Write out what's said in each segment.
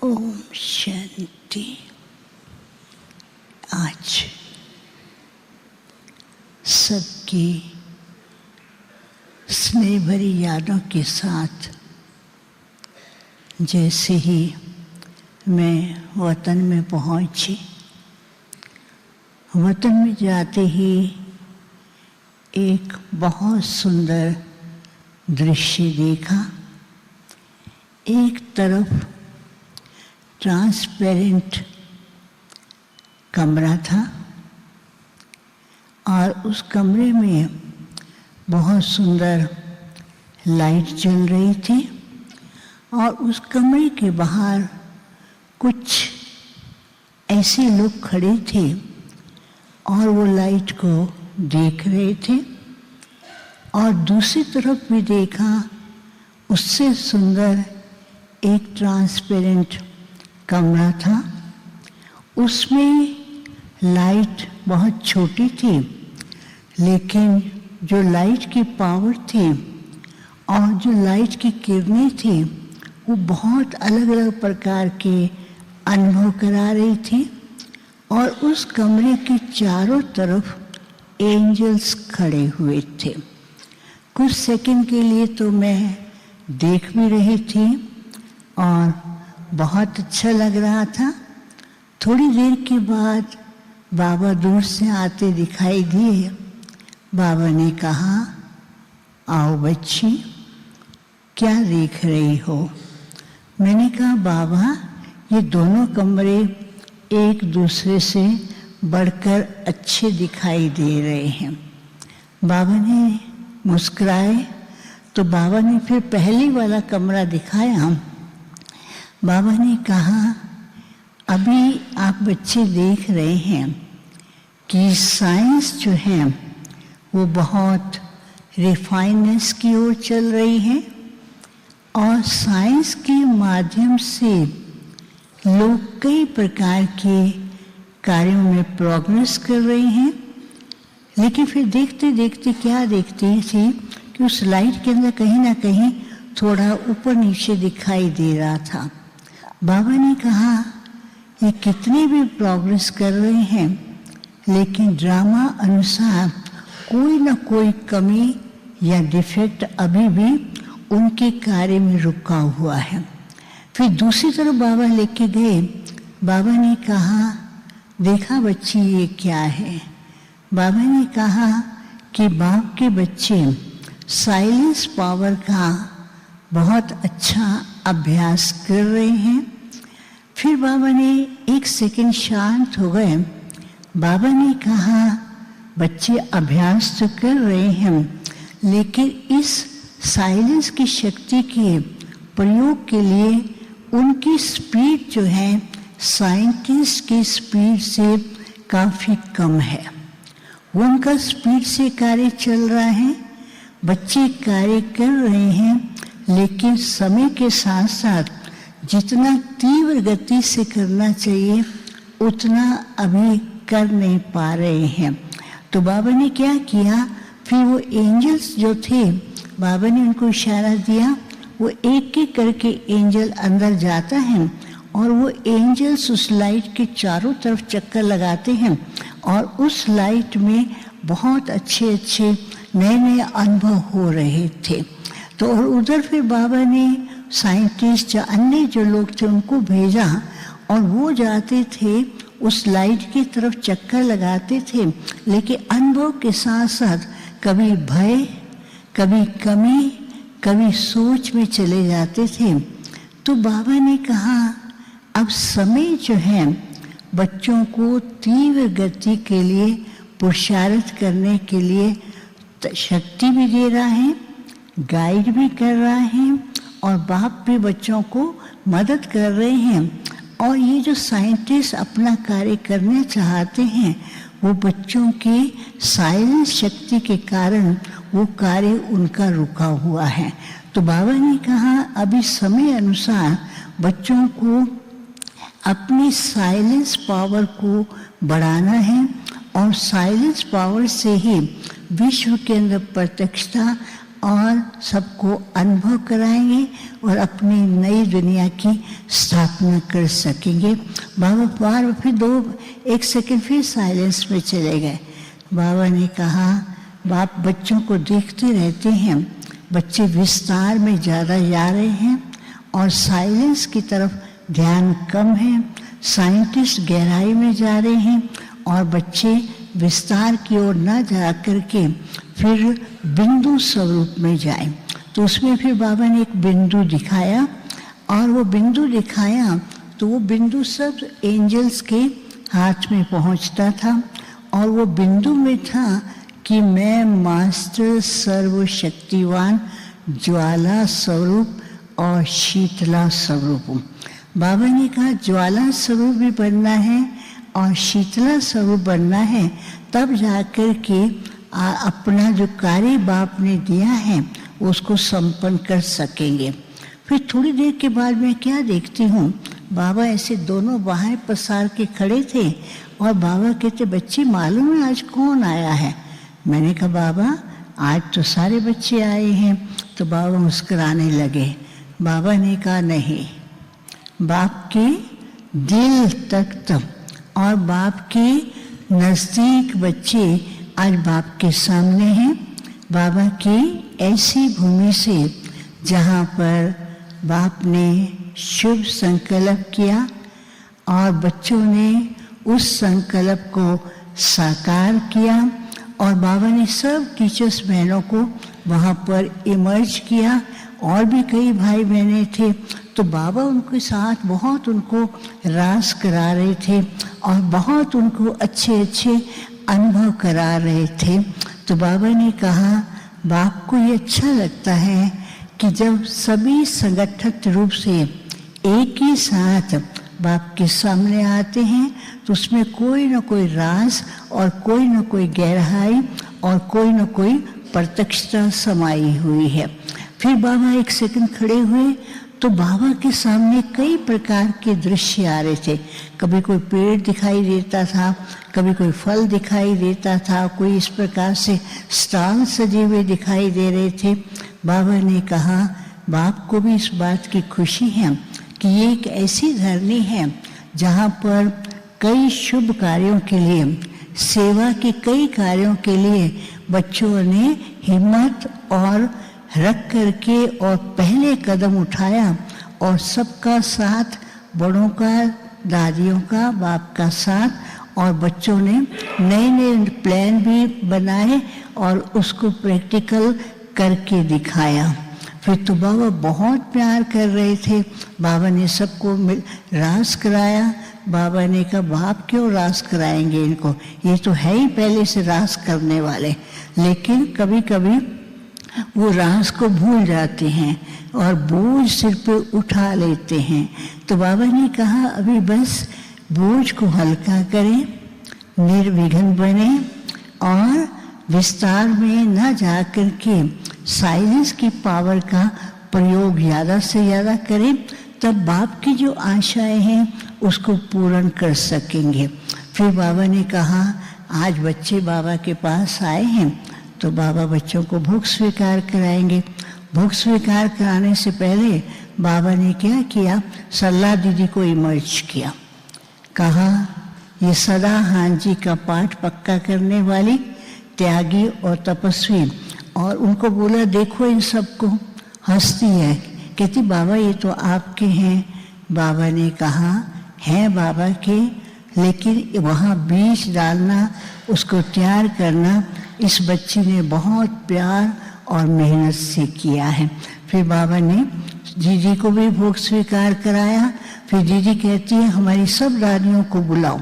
ओम शांति। आज सबकी स्नेह भरी यादों के साथ जैसे ही मैं वतन में पहुंची, वतन में जाते ही एक बहुत सुंदर दृश्य देखा। एक तरफ ट्रांसपेरेंट कमरा था और उस कमरे में बहुत सुंदर लाइट जल रही थी और उस कमरे के बाहर कुछ ऐसे लोग खड़े थे और वो लाइट को देख रहे थे। और दूसरी तरफ भी देखा, उससे सुंदर एक ट्रांसपेरेंट कमरा था। उसमें लाइट बहुत छोटी थी, लेकिन जो लाइट की पावर थी और जो लाइट की किरणें थी वो बहुत अलग अलग प्रकार के अनुभव करा रही थी। और उस कमरे के चारों तरफ एंजल्स खड़े हुए थे। कुछ सेकंड के लिए तो मैं देख भी रही थी और बहुत अच्छा लग रहा था। थोड़ी देर के बाद बाबा दूर से आते दिखाई दिए। बाबा ने कहा, आओ बच्ची, क्या देख रही हो? मैंने कहा, बाबा ये दोनों कमरे एक दूसरे से बढ़कर अच्छे दिखाई दे रहे हैं। बाबा ने मुस्कुराए तो बाबा ने फिर पहले वाला कमरा दिखाया। बाबा ने कहा, अभी आप बच्चे देख रहे हैं कि साइंस जो है वो बहुत रिफाइननेस की ओर चल रही है और साइंस के माध्यम से लोग कई प्रकार के कार्यों में प्रोग्रेस कर रहे हैं। लेकिन फिर देखते देखते क्या देखते थे कि उस लाइट के अंदर कहीं ना कहीं थोड़ा ऊपर नीचे दिखाई दे रहा था। बाबा ने कहा, ये कितने भी प्रोग्रेस कर रहे हैं, लेकिन ड्रामा अनुसार कोई ना कोई कमी या डिफेक्ट अभी भी उनके कार्य में रुका हुआ है। फिर दूसरी तरफ बाबा लेके गए। बाबा ने कहा, देखा बच्ची ये क्या है? बाबा ने कहा कि बाप के बच्चे साइलेंस पावर का बहुत अच्छा अभ्यास कर रहे हैं। फिर बाबा ने एक सेकंड शांत हो गए। बाबा ने कहा, बच्चे अभ्यास तो कर रहे हैं, लेकिन इस साइलेंस की शक्ति के प्रयोग के लिए उनकी स्पीड जो है साइंटिस्ट की स्पीड से काफ़ी कम है। वो उनका स्पीड से कार्य चल रहा है, बच्चे कार्य कर रहे हैं, लेकिन समय के साथ साथ जितना तीव्र गति से करना चाहिए उतना अभी कर नहीं पा रहे हैं। तो बाबा ने क्या किया, फिर वो एंजल्स जो थे, बाबा ने उनको इशारा दिया। वो एक एक करके एंजल अंदर जाता है और वो एंजल्स उस लाइट के चारों तरफ चक्कर लगाते हैं और उस लाइट में बहुत अच्छे अच्छे नए नए अनुभव हो रहे थे। तो और उधर फिर बाबा ने साइंटिस्ट या अन्य जो लोग थे उनको भेजा और वो जाते थे उस लाइट की तरफ चक्कर लगाते थे, लेकिन अनुभव के साथ साथ कभी भय, कभी कमी, कभी सोच में चले जाते थे। तो बाबा ने कहा, अब समय जो है बच्चों को तीव्र गति के लिए पुरुषार्थ करने के लिए शक्ति भी दे रहा है, गाइड भी कर रहा है और बाप भी बच्चों को मदद कर रहे हैं। और ये जो साइंटिस्ट अपना कार्य करने चाहते हैं वो बच्चों के साइलेंस शक्ति के कारण वो कार्य उनका रुका हुआ है। तो बाबा ने कहा, अभी समय अनुसार बच्चों को अपनी साइलेंस पावर को बढ़ाना है और साइलेंस पावर से ही विश्व के अंदर प्रत्यक्षता और सबको अनुभव कराएंगे और अपनी नई दुनिया की स्थापना कर सकेंगे। बाबा बार फिर एक सेकंड फिर साइलेंस में चले गए। बाबा ने कहा, बाप बच्चों को देखते रहते हैं, बच्चे विस्तार में ज़्यादा जा रहे हैं और साइलेंस की तरफ ध्यान कम है। साइंटिस्ट गहराई में जा रहे हैं और बच्चे विस्तार की ओर न जा करके फिर बिंदु स्वरूप में जाए। तो उसमें फिर बाबा ने एक बिंदु दिखाया और वो बिंदु दिखाया तो वो बिंदु सब एंजल्स के हाथ में पहुंचता था और वो बिंदु में था कि मैं मास्टर सर्वशक्तिवान ज्वाला स्वरूप और शीतला स्वरूप हूँ। बाबा ने कहा ज्वाला स्वरूप भी बनना है और शीतला स्वरूप बनना है, तब जाकर के अपना जो कार्य बाप ने दिया है उसको संपन्न कर सकेंगे। फिर थोड़ी देर के बाद मैं क्या देखती हूँ, बाबा ऐसे दोनों बाहें पसार के खड़े थे और बाबा कहते, बच्चे मालूम है आज कौन आया है? मैंने कहा बाबा आज तो सारे बच्चे आए हैं। तो बाबा मुस्कुराने लगे। बाबा ने कहा नहीं, बाप के दिल तक और बाप के नज़दीक बच्चे आज बाप के सामने हैं। बाबा की ऐसी भूमि से जहाँ पर बाप ने शुभ संकल्प किया और बच्चों ने उस संकल्प को साकार किया और बाबा ने सब टीचर्स बहनों को वहाँ पर इमर्ज किया और भी कई भाई बहनें थे। तो बाबा उनके साथ बहुत उनको रास करा रहे थे और बहुत उनको अच्छे अच्छे अनुभव करा रहे थे। तो बाबा ने कहा, बाप को ये अच्छा लगता है कि जब सभी संगठित रूप से एक ही साथ बाप के सामने आते हैं तो उसमें कोई ना कोई राज और कोई ना कोई गहराई और कोई ना कोई प्रत्यक्षता समाई हुई है। फिर बाबा एक सेकंड खड़े हुए तो बाबा के सामने कई प्रकार के दृश्य आ रहे थे। कभी कोई पेड़ दिखाई देता था, कभी कोई फल दिखाई देता था, कोई इस प्रकार से स्टॉल सजे हुए दिखाई दे रहे थे। बाबा ने कहा, बाप को भी इस बात की खुशी है कि ये एक ऐसी धरनी है जहाँ पर कई शुभ कार्यों के लिए, सेवा के कई कार्यों के लिए बच्चों ने हिम्मत और रख करके और पहले कदम उठाया और सबका साथ, बड़ों का, दादियों का, बाप का साथ और बच्चों ने नए नए प्लान भी बनाए और उसको प्रैक्टिकल करके दिखाया। फिर तो बाबा बहुत प्यार कर रहे थे। बाबा ने सबको रास कराया। बाबा ने कहा, बाप क्यों रास कराएंगे इनको, ये तो है ही पहले से रास करने वाले। लेकिन कभी कभी वो रास को भूल जाते हैं और बोझ सिर पे उठा लेते हैं। तो बाबा ने कहा, अभी बस बोझ को हल्का करें, निर्विघ्न बने और विस्तार में न जा कर के साइलेंस की पावर का प्रयोग ज़्यादा से ज़्यादा करें, तब बाप की जो आशाएं हैं उसको पूर्ण कर सकेंगे। फिर बाबा ने कहा, आज बच्चे बाबा के पास आए हैं तो बाबा बच्चों को भोग स्वीकार कराएंगे। भोग स्वीकार कराने से पहले बाबा ने क्या किया, सल्ला दीदी को इमर्ज किया। कहा, ये सदा हांजी का पाठ पक्का करने वाली, त्यागी और तपस्वी, और उनको बोला, देखो इन सबको, हंसती है, कहती बाबा ये तो आपके हैं। बाबा ने कहा, हैं बाबा के, लेकिन वहाँ बीज डालना, उसको तैयार करना इस बच्ची ने बहुत प्यार और मेहनत से किया है। फिर बाबा ने जीजी को भी भोग स्वीकार कराया। फिर जीजी कहती है, हमारी सब रानियों को बुलाओ।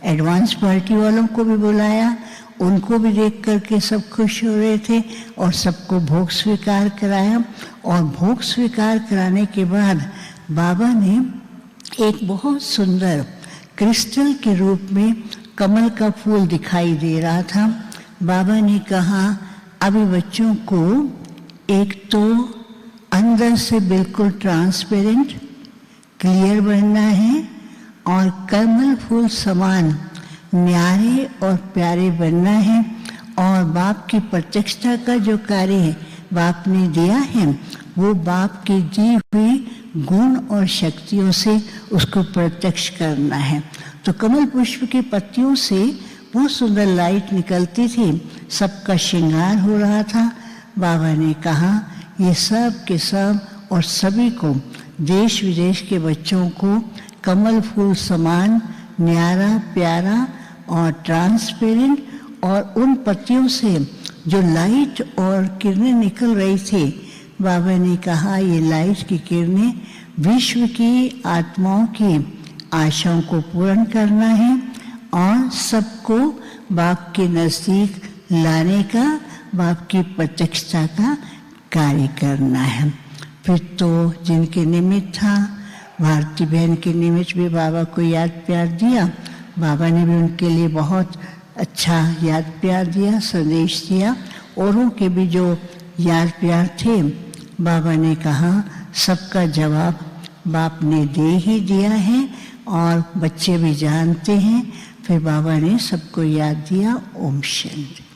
एडवांस पार्टी वालों को भी बुलाया, उनको भी देख करके सब खुश हो रहे थे और सबको भोग स्वीकार कराया। और भोग स्वीकार कराने के बाद बाबा ने एक बहुत सुंदर क्रिस्टल के रूप में कमल का फूल दिखाई दे रहा था। बाबा ने कहा, अभी बच्चों को एक तो अंदर से बिल्कुल ट्रांसपेरेंट क्लियर बनना है और कमल फूल समान न्यारे और प्यारे बनना है और बाप की प्रत्यक्षता का जो कार्य है बाप ने दिया है वो बाप की दी हुई गुण और शक्तियों से उसको प्रत्यक्ष करना है। तो कमल पुष्प की पत्तियों से बहुत सुंदर लाइट निकलती थी, सबका श्रृंगार हो रहा था। बाबा ने कहा ये सब के सब और सभी को, देश विदेश के बच्चों को कमल फूल समान न्यारा प्यारा और ट्रांसपेरेंट, और उन पत्तियों से जो लाइट और किरणें निकल रही थी, बाबा ने कहा ये लाइट की किरणें विश्व की आत्माओं की आशाओं को पूर्ण करना है और सबको बाप के नज़दीक लाने का, बाप की प्रत्यक्षता का कार्य करना है। फिर तो जिनके निमित्त था, भारती बहन के निमित्त भी बाबा को याद प्यार दिया। बाबा ने भी उनके लिए बहुत अच्छा याद प्यार दिया, संदेश दिया। औरों के भी जो याद प्यार थे, बाबा ने कहा सबका जवाब बाप ने दे ही दिया है और बच्चे भी जानते हैं। फिर बाबा ने सबको याद दिया। ओम शांति।